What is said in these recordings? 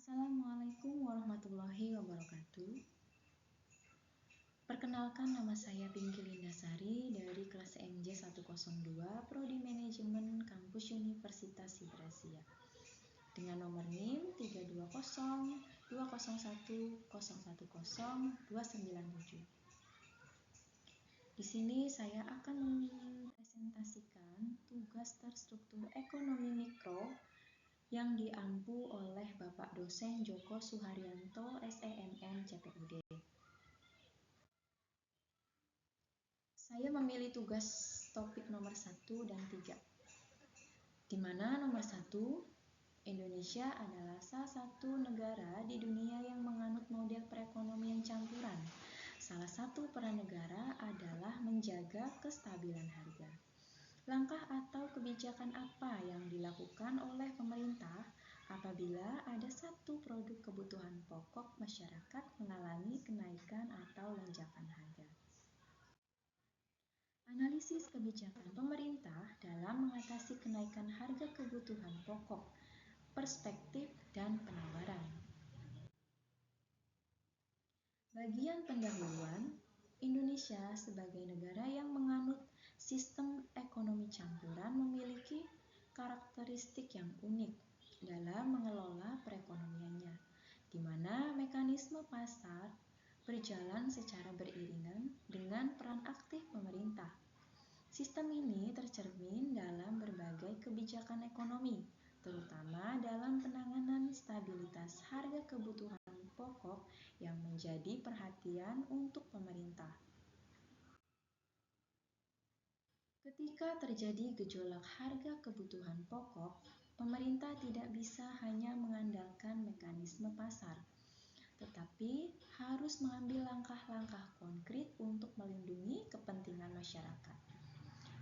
Assalamualaikum warahmatullahi wabarakatuh. Perkenalkan, nama saya Pinky Lindasari dari kelas MJ 102 Prodi Manajemen Kampus Universitas Sibrasia dengan nomor NIM 3202010100297. Di sini saya akan mempresentasikan tugas terstruktur ekonomi mikro yang diampu oleh Bapak Dosen Joko Suharyanto, SEMM CPUD. Saya memilih tugas topik nomor 1 dan 3, di mana nomor 1, Indonesia adalah salah satu negara di dunia yang menganut model perekonomian campuran. Salah satu peran negara adalah menjaga kestabilan harga. Langkah atau kebijakan apa yang dilakukan oleh pemerintah apabila ada satu produk kebutuhan pokok masyarakat mengalami kenaikan atau lonjakan harga? Analisis kebijakan pemerintah dalam mengatasi kenaikan harga kebutuhan pokok, perspektif dan penawaran. Bagian pendahuluan, Indonesia sebagai negara yang menganut sistem ekonomi campuran memiliki karakteristik yang unik dalam mengelola perekonomiannya, di mana mekanisme pasar berjalan secara beriringan dengan peran aktif pemerintah. Sistem ini tercermin dalam berbagai kebijakan ekonomi, terutama dalam penanganan stabilitas harga kebutuhan pokok yang menjadi perhatian untuk pemerintah. Ketika terjadi gejolak harga kebutuhan pokok, pemerintah tidak bisa hanya mengandalkan mekanisme pasar, tetapi harus mengambil langkah-langkah konkret untuk melindungi kepentingan masyarakat.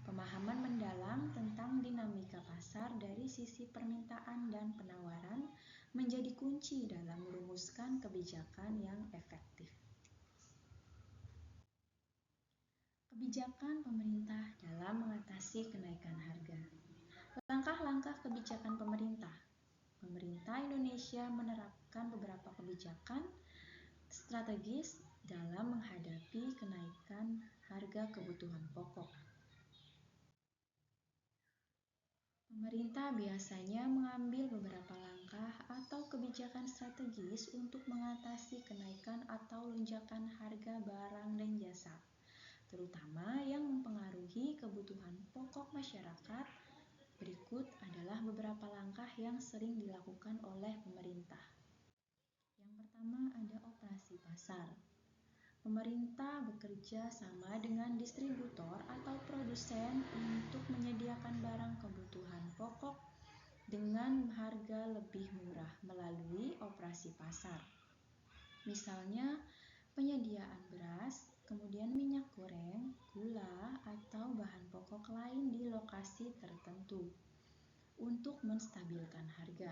Pemahaman mendalam tentang dinamika pasar dari sisi permintaan dan penawaran menjadi kunci dalam merumuskan kebijakan yang efektif. Kebijakan pemerintah dalam mengatasi kenaikan harga. Langkah-langkah kebijakan pemerintah. Pemerintah Indonesia menerapkan beberapa kebijakan strategis dalam menghadapi kenaikan harga kebutuhan pokok. Pemerintah biasanya mengambil beberapa langkah atau kebijakan strategis untuk mengatasi kenaikan atau lonjakan harga barang dan jasa, terutama yang mempengaruhi kebutuhan pokok masyarakat. Berikut adalah beberapa langkah yang sering dilakukan oleh pemerintah. Yang pertama ada operasi pasar. Pemerintah bekerja sama dengan distributor atau produsen untuk menyediakan barang kebutuhan pokok dengan harga lebih murah melalui operasi pasar. Misalnya, penyediaan beras, kemudian minyak goreng, gula, atau bahan pokok lain di lokasi tertentu untuk menstabilkan harga.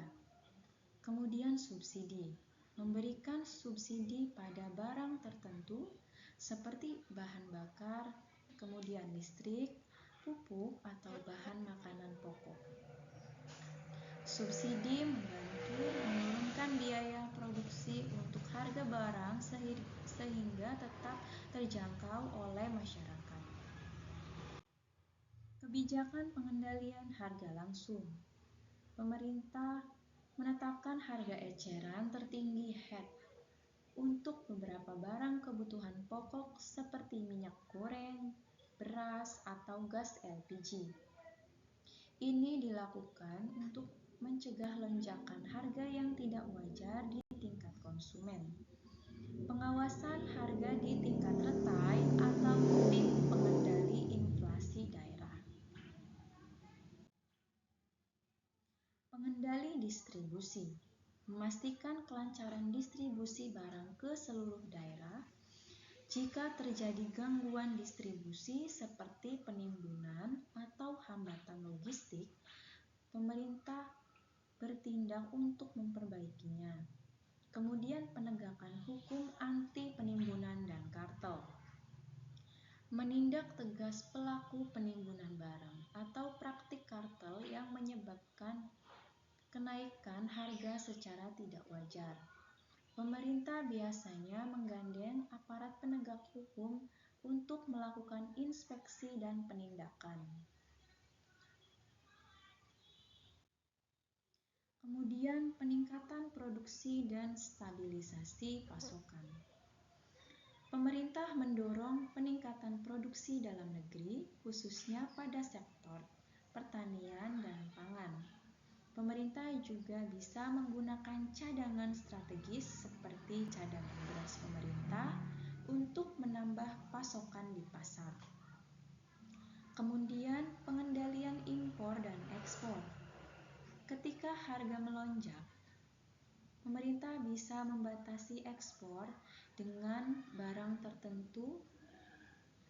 Kemudian subsidi. Memberikan subsidi pada barang tertentu seperti bahan bakar, kemudian listrik, pupuk, atau bahan makanan pokok. Subsidi membantu menurunkan biaya produksi untuk harga barang sehingga tetap terjangkau oleh masyarakat. Kebijakan pengendalian harga langsung. Pemerintah menetapkan harga eceran tertinggi HET untuk beberapa barang kebutuhan pokok seperti minyak goreng, beras, atau gas LPG. Ini dilakukan untuk mencegah lonjakan harga yang tidak wajar di tingkat konsumen. Pengawasan harga di tingkat rantai atau tim pengendali inflasi daerah. Pengendali distribusi. Memastikan kelancaran distribusi barang ke seluruh daerah. Jika terjadi gangguan distribusi seperti penimbunan atau hambatan logistik, pemerintah bertindak untuk memperbaikinya. Kemudian penegakan hukum anti penimbunan dan kartel. Menindak tegas pelaku penimbunan barang atau praktik kartel yang menyebabkan kenaikan harga secara tidak wajar. Pemerintah biasanya menggandeng aparat penegak hukum untuk melakukan inspeksi dan penindakan. Kemudian peningkatan produksi dan stabilisasi pasokan. Pemerintah mendorong peningkatan produksi dalam negeri, khususnya pada sektor pertanian dan pangan. Pemerintah juga bisa menggunakan cadangan strategis seperti cadangan beras pemerintah untuk menambah pasokan di pasar. Kemudian pengendalian impor dan ekspor. Ketika harga melonjak, pemerintah bisa membatasi ekspor dengan barang tertentu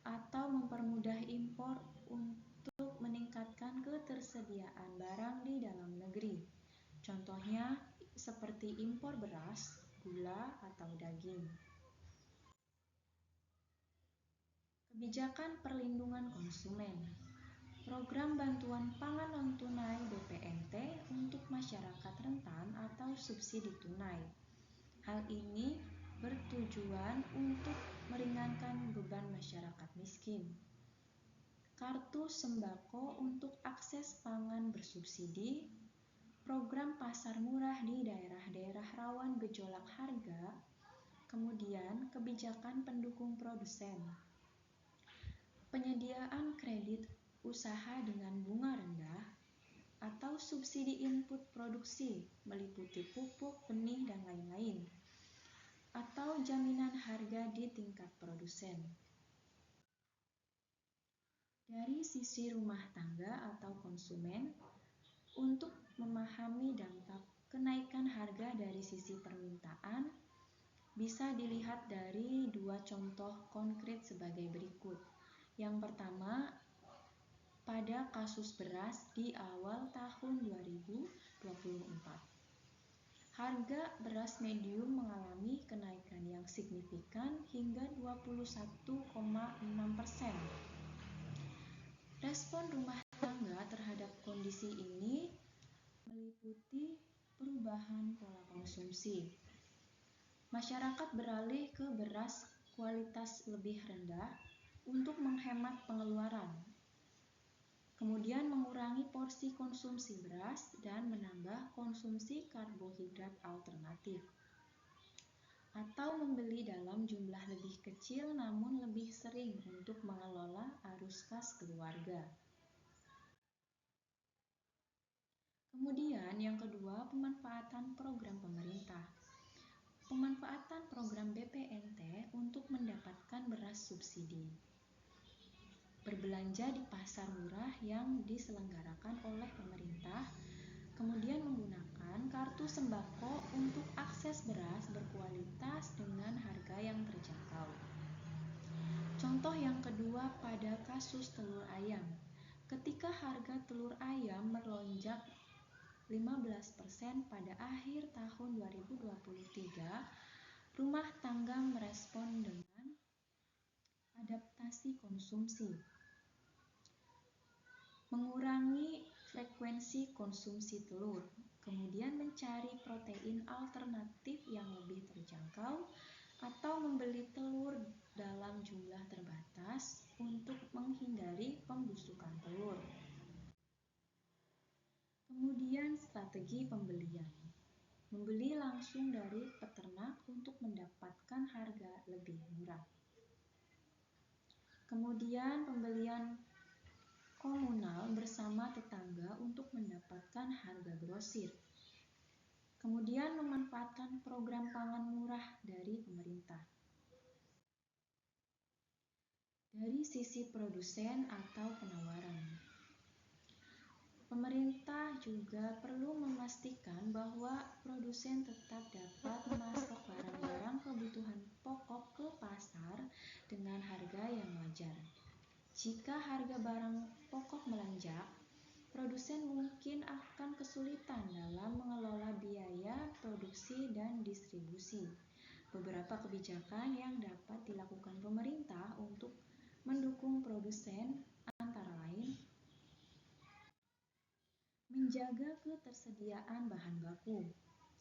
atau mempermudah impor untuk meningkatkan ketersediaan barang di dalam negeri. Contohnya seperti impor beras, gula, atau daging. Kebijakan perlindungan konsumen. Program bantuan pangan non-tunai BPNT untuk masyarakat rentan atau subsidi tunai. Hal ini bertujuan untuk meringankan beban masyarakat miskin. Kartu sembako untuk akses pangan bersubsidi, program pasar murah di daerah-daerah rawan gejolak harga, kemudian kebijakan pendukung produsen. Penyediaan kredit usaha dengan bunga rendah atau subsidi input produksi meliputi pupuk, benih, dan lain-lain, atau jaminan harga di tingkat produsen. Dari sisi rumah tangga atau konsumen, untuk memahami dampak kenaikan harga dari sisi permintaan, bisa dilihat dari dua contoh konkret sebagai berikut. Yang pertama, pada kasus beras di awal tahun 2024. Harga beras medium mengalami kenaikan yang signifikan hingga 21,6%. Respon rumah tangga terhadap kondisi ini meliputi perubahan pola konsumsi. Masyarakat beralih ke beras kualitas lebih rendah untuk menghemat pengeluaran. Kemudian mengurangi porsi konsumsi beras dan menambah konsumsi karbohidrat alternatif. Atau membeli dalam jumlah lebih kecil namun lebih sering untuk mengelola arus kas keluarga. Kemudian yang kedua, pemanfaatan program pemerintah. Pemanfaatan program BPNT untuk mendapatkan beras subsidi. Berbelanja di pasar murah yang diselenggarakan oleh pemerintah, kemudian menggunakan kartu sembako untuk akses beras berkualitas dengan harga yang terjangkau. Contoh yang kedua pada kasus telur ayam. Ketika harga telur ayam melonjak 15% pada akhir tahun 2023, rumah tangga merespon dengan adaptasi konsumsi, mengurangi frekuensi konsumsi telur, kemudian mencari protein alternatif yang lebih terjangkau, atau membeli telur dalam jumlah terbatas untuk menghindari pembusukan telur. Kemudian strategi pembelian. Membeli langsung dari peternak untuk mendapatkan harga lebih murah. Kemudian pembelian komunal bersama tetangga untuk mendapatkan harga grosir. Kemudian memanfaatkan program pangan murah dari pemerintah. Dari sisi produsen atau penawaran, pemerintah juga perlu memastikan bahwa produsen tetap dapat memasok barang-barang kebutuhan pokok ke pasar dengan harga yang wajar. Jika harga barang pokok melonjak, produsen mungkin akan kesulitan dalam mengelola biaya produksi dan distribusi. Beberapa kebijakan yang dapat dilakukan pemerintah untuk mendukung produsen antara lain Menjaga ketersediaan bahan baku.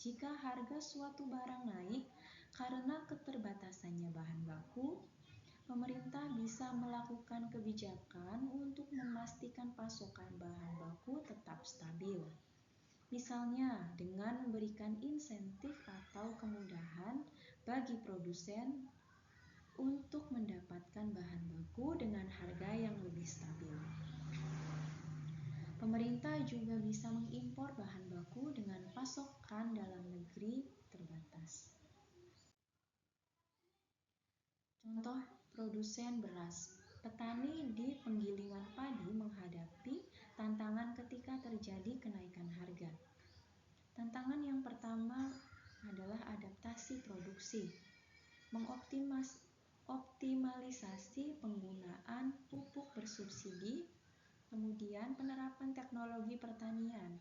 Jika harga suatu barang naik karena keterbatasannya bahan baku, pemerintah bisa melakukan kebijakan untuk memastikan pasokan bahan baku tetap stabil. Misalnya dengan memberikan insentif atau kemudahan bagi produsen untuk mendapatkan bahan baku dengan harga yang lebih stabil. Pemerintah juga bisa mengimpor bahan baku dengan pasokan dalam negeri terbatas. Contoh produsen beras. Petani di penggilingan padi menghadapi tantangan ketika terjadi kenaikan harga. Tantangan yang pertama adalah adaptasi produksi, mengoptimalisasi penggunaan pupuk bersubsidi, kemudian penerapan teknologi pertanian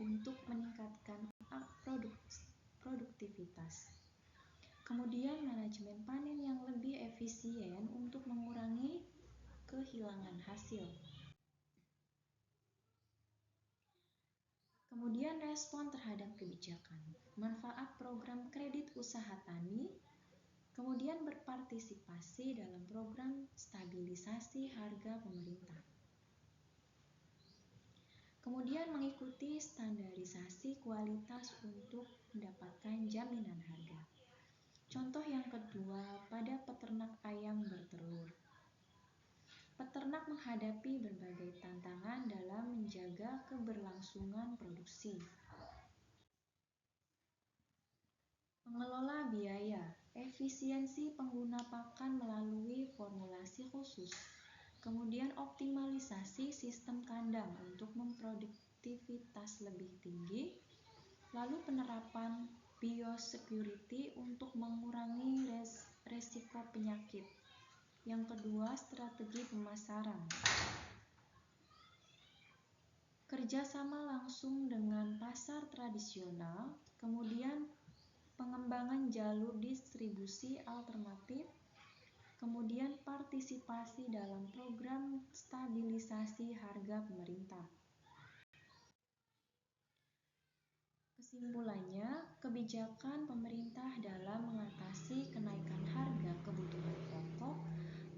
untuk meningkatkan produktivitas. Kemudian manajemen panen yang lebih efisien untuk mengurangi kehilangan hasil. Kemudian respon terhadap kebijakan, manfaat program kredit usaha tani, kemudian berpartisipasi dalam program stabilisasi harga pemerintah. Kemudian mengikuti standarisasi kualitas untuk mendapatkan jaminan harga. Contoh yang kedua pada peternak ayam bertelur. Peternak menghadapi berbagai tantangan dalam menjaga keberlangsungan produksi. Mengelola biaya, efisiensi pengguna pakan melalui formulasi khusus. Kemudian optimalisasi sistem kandang untuk memproduktivitas lebih tinggi. Lalu penerapan biosecurity untuk mengurangi resiko penyakit. Yang kedua, strategi pemasaran. Kerjasama langsung dengan pasar tradisional, kemudian pengembangan jalur distribusi alternatif, kemudian partisipasi dalam program stabilisasi harga pemerintah. Kesimpulannya, kebijakan pemerintah dalam mengatasi kenaikan harga kebutuhan pokok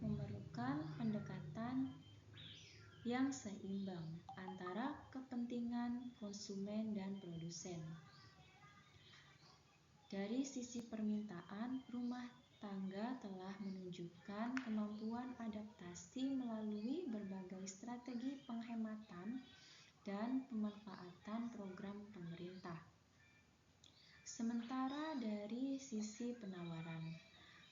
memerlukan pendekatan yang seimbang antara kepentingan konsumen dan produsen. Dari sisi permintaan, rumah tangga telah menunjukkan kemampuan adaptasi melalui berbagai strategi penghematan dan pemanfaatan program pemerintah. Sementara dari sisi penawaran,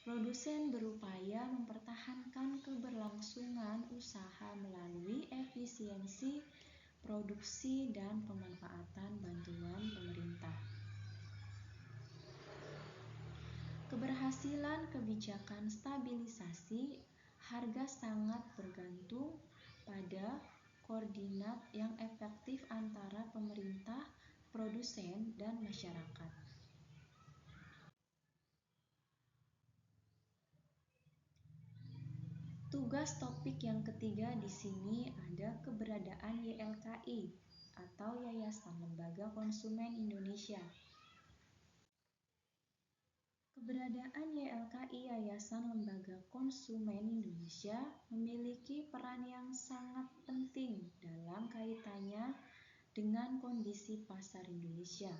produsen berupaya mempertahankan keberlangsungan usaha melalui efisiensi produksi dan pemanfaatan bantuan pemerintah. Keberhasilan kebijakan stabilisasi harga sangat bergantung pada koordinat yang efektif antara pemerintah, produsen, dan masyarakat. Tugas topik yang ketiga di sini ada keberadaan YLKI atau Yayasan Lembaga Konsumen Indonesia. Keberadaan YLKI Yayasan Lembaga Konsumen Indonesia memiliki peran yang sangat penting dalam kaitannya dengan kondisi pasar Indonesia.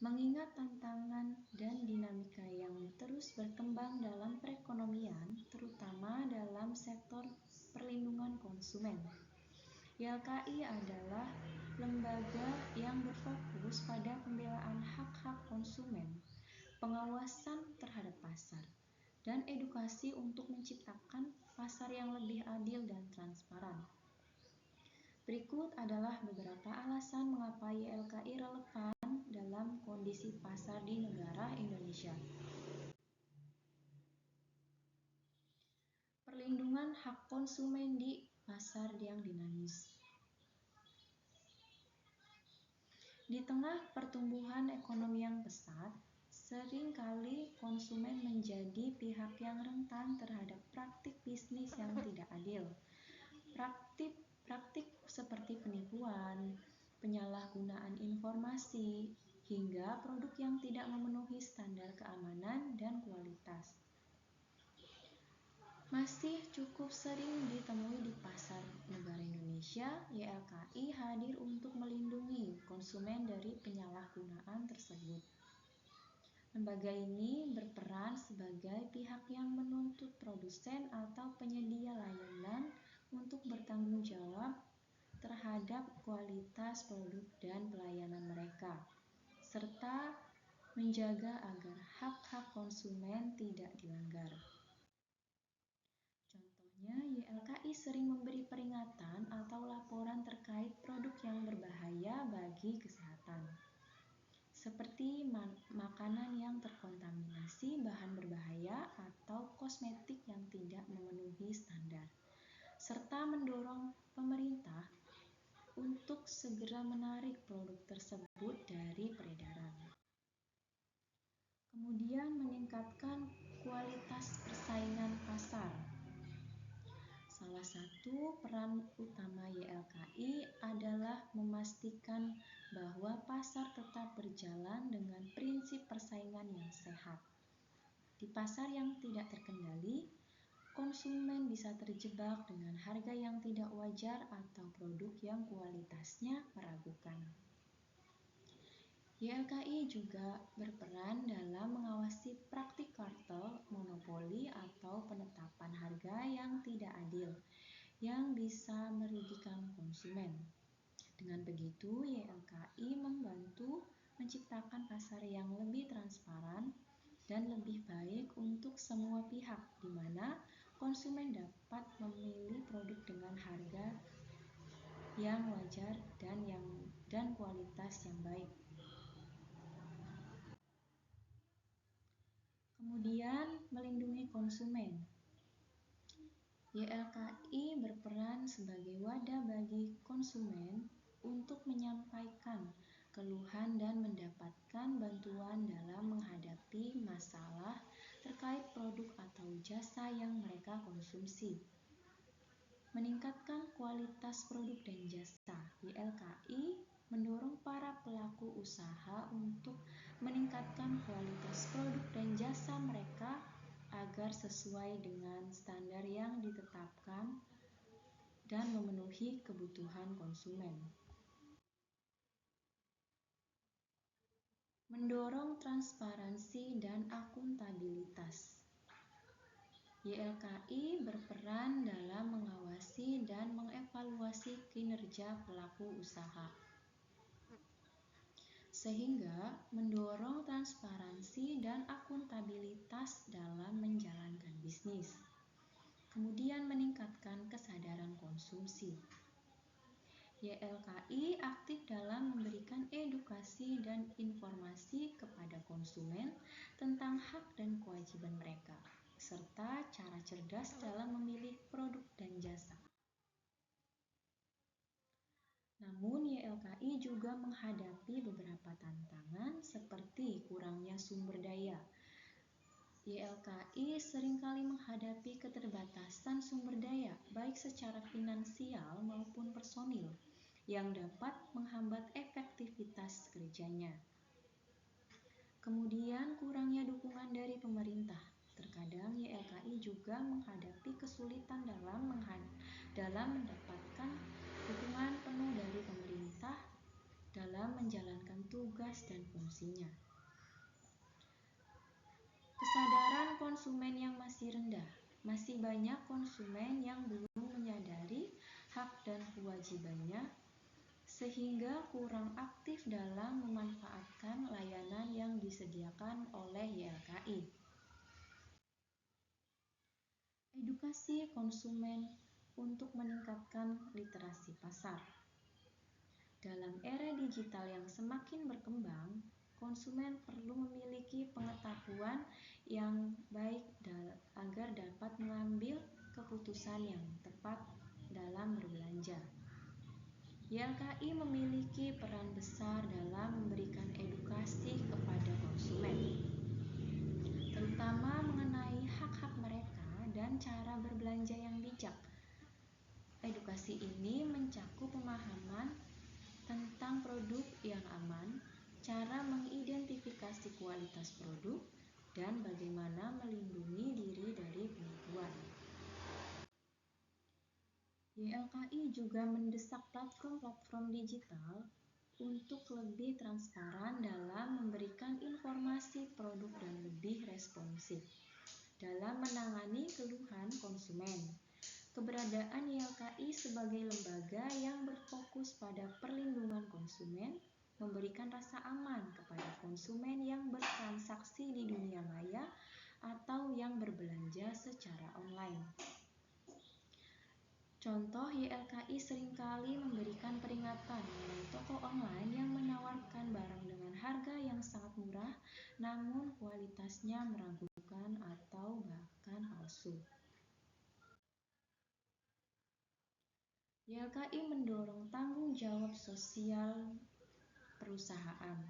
Mengingat tantangan dan dinamika yang terus berkembang dalam perekonomian, terutama dalam sektor perlindungan konsumen, YLKI adalah lembaga yang berfokus pada pembelaan hak-hak konsumen, pengawasan terhadap pasar, dan edukasi untuk menciptakan pasar yang lebih adil dan transparan. Berikut adalah beberapa alasan mengapa YLKI relevan dalam kondisi pasar di negara Indonesia. Perlindungan hak konsumen di pasar yang dinamis. Di tengah pertumbuhan ekonomi yang pesat, seringkali konsumen menjadi pihak yang rentan terhadap praktik bisnis yang tidak adil. Praktik seperti penipuan, penyalahgunaan informasi, hingga produk yang tidak memenuhi standar keamanan dan kualitas. Masih cukup sering ditemui di pasar negara Indonesia, YLKI hadir untuk melindungi konsumen dari penyalahgunaan tersebut. Lembaga ini berperan sebagai pihak yang menuntut produsen atau penyedia layanan untuk bertanggung jawab terhadap kualitas produk dan pelayanan mereka, serta menjaga agar hak-hak konsumen tidak dilanggar. Contohnya, YLKI sering memberi peringatan atau laporan terkait produk yang berbahaya bagi kesehatan, seperti makanan yang terkontaminasi bahan berbahaya atau kosmetik yang tidak memenuhi standar, serta mendorong pemerintah untuk segera menarik produk tersebut dari peredaran. Kemudian meningkatkan kualitas persaingan pasar. Salah satu peran utama YLKI adalah memastikan bahwa pasar tetap berjalan dengan prinsip persaingan yang sehat. Di pasar yang tidak terkendali, konsumen bisa terjebak dengan harga yang tidak wajar atau produk yang kualitasnya meragukan. YLKI juga berperan dalam mengawasi praktik kartel, monopoli, atau penetapan harga yang tidak adil, yang bisa merugikan konsumen. Dengan begitu, YLKI membantu menciptakan pasar yang lebih transparan dan lebih baik untuk semua pihak, di mana konsumen dapat memilih produk dengan harga yang wajar dan kualitas yang baik. Kemudian, melindungi konsumen. YLKI berperan sebagai wadah bagi konsumen untuk menyampaikan keluhan dan mendapatkan bantuan dalam menghadapi masalah terkait produk atau jasa yang mereka konsumsi. Meningkatkan kualitas produk dan jasa. YLKI mendorong para pelaku usaha untuk meningkatkan kualitas produk dan jasa mereka agar sesuai dengan standar yang ditetapkan dan memenuhi kebutuhan konsumen. Mendorong transparansi dan akuntabilitas. YLKI berperan dalam mengawasi dan mengevaluasi kinerja pelaku usaha, sehingga mendorong transparansi dan akuntabilitas dalam menjalankan bisnis. Kemudian meningkatkan kesadaran konsumsi. YLKI aktif dalam memberikan edukasi dan informasi kepada konsumen tentang hak dan kewajiban mereka, serta cara cerdas dalam memilih produk dan jasa. Namun, YLKI juga menghadapi beberapa tantangan seperti kurangnya sumber daya. YLKI seringkali menghadapi keterbatasan sumber daya, baik secara finansial maupun personil, yang dapat menghambat efektivitas kerjanya. Kemudian, kurangnya dukungan dari pemerintah. Terkadang YLKI juga menghadapi kesulitan dalam mendapatkan dukungan penuh dari pemerintah dalam menjalankan tugas dan fungsinya. Kesadaran konsumen yang masih rendah. Masih banyak konsumen yang belum menyadari hak dan kewajibannya, sehingga kurang aktif dalam memanfaatkan layanan yang disediakan oleh YLKI. Edukasi konsumen untuk meningkatkan literasi pasar. Dalam era digital yang semakin berkembang, konsumen perlu memiliki pengetahuan yang baik agar dapat mengambil keputusan yang tepat dalam berbelanja. YLKI memiliki peran besar dalam memberikan edukasi kepada konsumen, terutama mengenai hak-hak mereka dan cara berbelanja yang bijak. Edukasi ini mencakup pemahaman tentang produk yang aman, cara mengidentifikasi kualitas produk, dan bagaimana melindungi diri dari penipuan. YLKI juga mendesak platform-platform digital untuk lebih transparan dalam memberikan informasi produk dan lebih responsif dalam menangani keluhan konsumen. Keberadaan YLKI sebagai lembaga yang berfokus pada perlindungan konsumen memberikan rasa aman kepada konsumen yang bertransaksi di dunia maya atau yang berbelanja secara online. Contoh, YLKI seringkali memberikan peringatan mengenai toko online yang menawarkan barang dengan harga yang sangat murah namun kualitasnya meragukan atau bahkan palsu. YLKI mendorong tanggung jawab sosial perusahaan.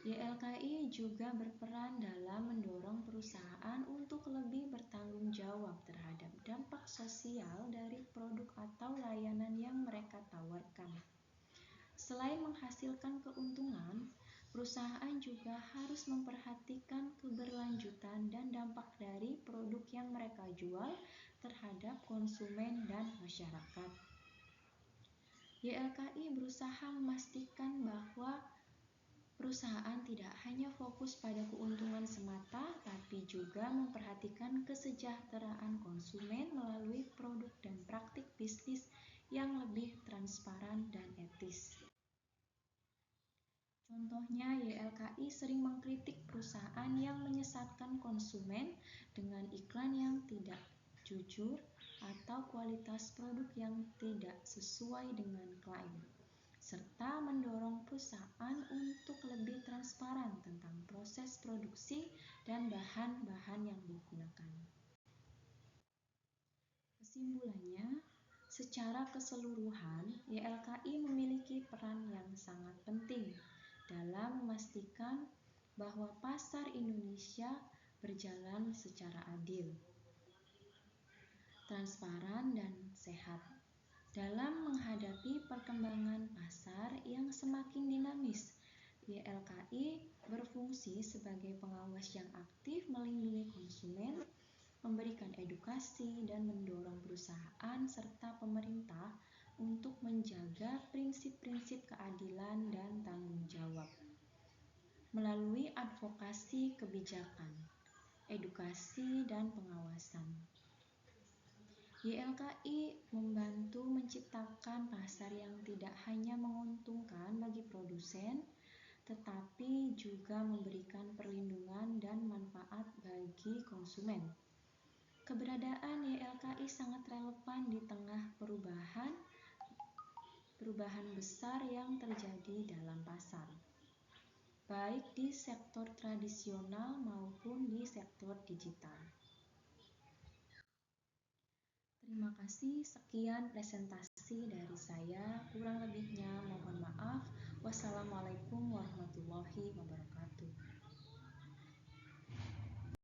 YLKI juga berperan dalam mendorong perusahaan untuk lebih bertanggung jawab terhadap dampak sosial dari produk atau layanan yang mereka tawarkan. Selain menghasilkan keuntungan, perusahaan juga harus memperhatikan keberlanjutan dan dampak dari produk yang mereka jual terhadap konsumen dan masyarakat. YLKI berusaha memastikan bahwa perusahaan tidak hanya fokus pada keuntungan semata, tapi juga memperhatikan kesejahteraan konsumen melalui produk dan praktik bisnis yang lebih transparan dan etis. Contohnya, YLKI sering mengkritik perusahaan yang menyesatkan konsumen dengan iklan yang tidak jujur atau kualitas produk yang tidak sesuai dengan klaim, serta mendorong perusahaan untuk lebih transparan tentang proses produksi dan bahan-bahan yang digunakan. Kesimpulannya, secara keseluruhan, YLKI memiliki peran yang sangat penting dalam memastikan bahwa pasar Indonesia berjalan secara adil, transparan, dan sehat. Dalam menghadapi perkembangan pasar yang semakin dinamis, YLKI berfungsi sebagai pengawas yang aktif melindungi konsumen, memberikan edukasi, dan mendorong perusahaan serta pemerintah untuk menjaga prinsip-prinsip keadilan dan tanggung jawab. Melalui advokasi kebijakan, edukasi, dan pengawasan, YLKI membantu menciptakan pasar yang tidak hanya menguntungkan bagi produsen, tetapi juga memberikan perlindungan dan manfaat bagi konsumen. Keberadaan YLKI sangat relevan di tengah perubahan besar yang terjadi dalam pasar, baik di sektor tradisional maupun di sektor digital. Terima kasih, sekian presentasi dari saya. Kurang lebihnya mohon maaf. Wassalamualaikum warahmatullahi wabarakatuh.